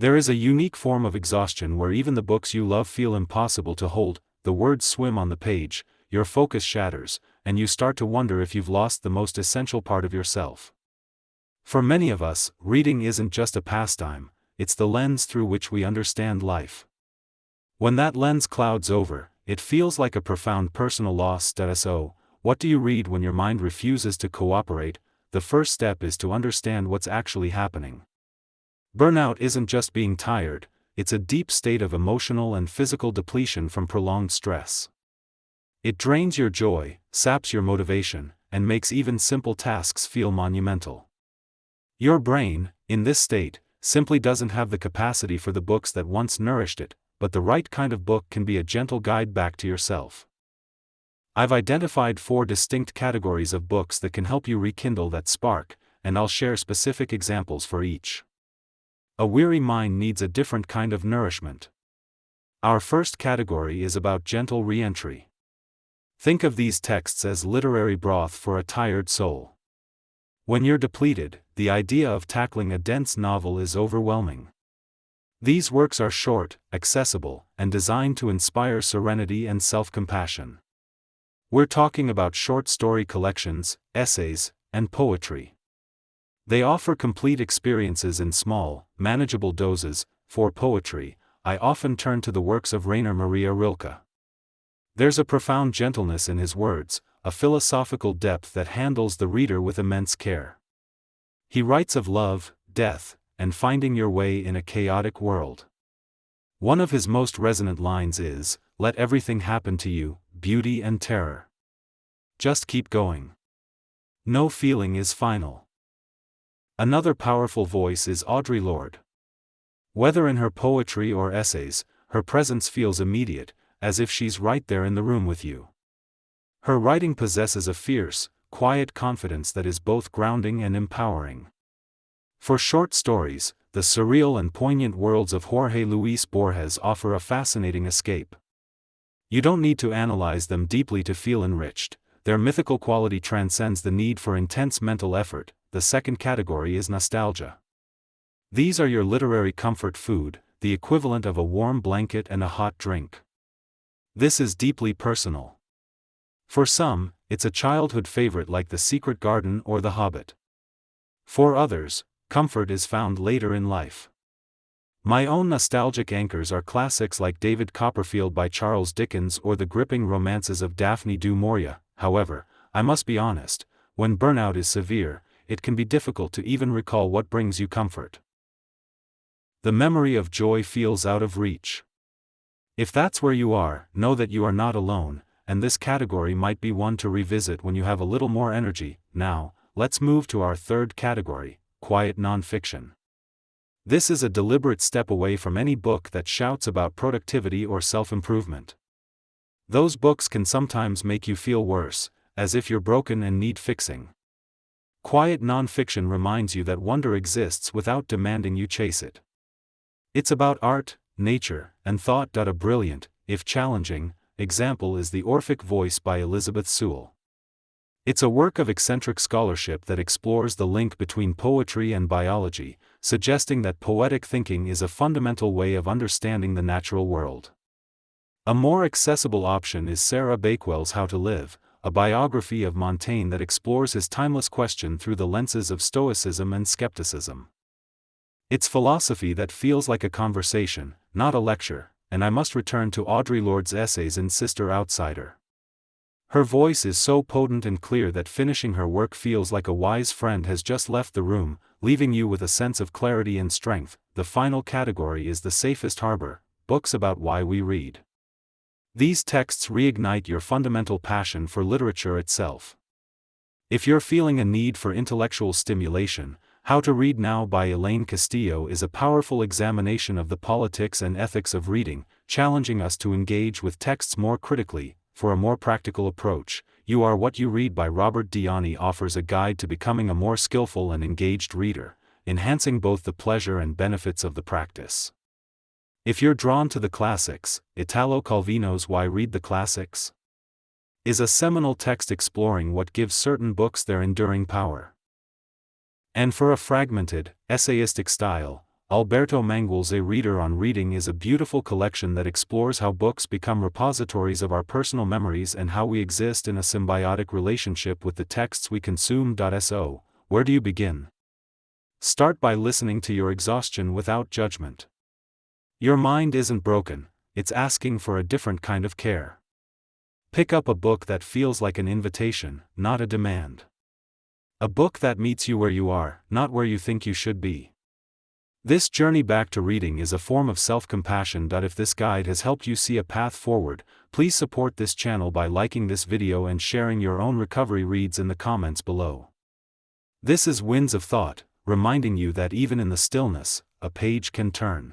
There is a unique form of exhaustion where even the books you love feel impossible to hold, the words swim on the page, your focus shatters, and you start to wonder if you've lost the most essential part of yourself. For many of us, reading isn't just a pastime, it's the lens through which we understand life. When that lens clouds over, it feels like a profound personal loss. So, what do you read when your mind refuses to cooperate? The first step is to understand what's actually happening. Burnout isn't just being tired, it's a deep state of emotional and physical depletion from prolonged stress. It drains your joy, saps your motivation, and makes even simple tasks feel monumental. Your brain, in this state, simply doesn't have the capacity for the books that once nourished it, but the right kind of book can be a gentle guide back to yourself. I've identified 4 distinct categories of books that can help you rekindle that spark, and I'll share specific examples for each. A weary mind needs a different kind of nourishment. Our first category is about gentle re-entry. Think of these texts as literary broth for a tired soul. When you're depleted, the idea of tackling a dense novel is overwhelming. These works are short, accessible, and designed to inspire serenity and self-compassion. We're talking about short story collections, essays, and poetry. They offer complete experiences in small, manageable doses. For poetry, I often turn to the works of Rainer Maria Rilke. There's a profound gentleness in his words, a philosophical depth that handles the reader with immense care. He writes of love, death, and finding your way in a chaotic world. One of his most resonant lines is, "Let everything happen to you, beauty and terror. Just keep going. No feeling is final." Another powerful voice is Audre Lorde. Whether in her poetry or essays, her presence feels immediate, as if she's right there in the room with you. Her writing possesses a fierce, quiet confidence that is both grounding and empowering. For short stories, the surreal and poignant worlds of Jorge Luis Borges offer a fascinating escape. You don't need to analyze them deeply to feel enriched. Their mythical quality transcends the need for intense mental effort. The second category is nostalgia. These are your literary comfort food, the equivalent of a warm blanket and a hot drink. This is deeply personal. For some, it's a childhood favorite like The Secret Garden or The Hobbit. For others, comfort is found later in life. My own nostalgic anchors are classics like David Copperfield by Charles Dickens or the gripping romances of Daphne du Maurier. However, I must be honest, when burnout is severe, it can be difficult to even recall what brings you comfort. The memory of joy feels out of reach. If that's where you are, know that you are not alone, and this category might be one to revisit when you have a little more energy. Now, let's move to our third category, quiet nonfiction. This is a deliberate step away from any book that shouts about productivity or self-improvement. Those books can sometimes make you feel worse, as if you're broken and need fixing. Quiet nonfiction reminds you that wonder exists without demanding you chase it. It's about art, nature, and thought. A brilliant, if challenging, example is The Orphic Voice by Elizabeth Sewell. It's a work of eccentric scholarship that explores the link between poetry and biology, suggesting that poetic thinking is a fundamental way of understanding the natural world. A more accessible option is Sarah Bakewell's How to Live, a biography of Montaigne that explores his timeless question through the lenses of Stoicism and skepticism. It's philosophy that feels like a conversation, not a lecture, and I must return to Audre Lorde's essays in Sister Outsider. Her voice is so potent and clear that finishing her work feels like a wise friend has just left the room, leaving you with a sense of clarity and strength. The final category is The Safest Harbor, books about why we read. These texts reignite your fundamental passion for literature itself. If you're feeling a need for intellectual stimulation, How to Read Now by Elaine Castillo is a powerful examination of the politics and ethics of reading, challenging us to engage with texts more critically. For a more practical approach, You Are What You Read by Robert Diani offers a guide to becoming a more skillful and engaged reader, enhancing both the pleasure and benefits of the practice. If you're drawn to the classics, Italo Calvino's Why Read the Classics? Is a seminal text exploring what gives certain books their enduring power. And for a fragmented, essayistic style, Alberto Mangual's A Reader on Reading is a beautiful collection that explores how books become repositories of our personal memories and how we exist in a symbiotic relationship with the texts we consume. So, where do you begin? Start by listening to your exhaustion without judgment. Your mind isn't broken, it's asking for a different kind of care. Pick up a book that feels like an invitation, not a demand. A book that meets you where you are, not where you think you should be. This journey back to reading is a form of self-compassion. If this guide has helped you see a path forward, please support this channel by liking this video and sharing your own recovery reads in the comments below. This is Winds of Thought, reminding you that even in the stillness, a page can turn.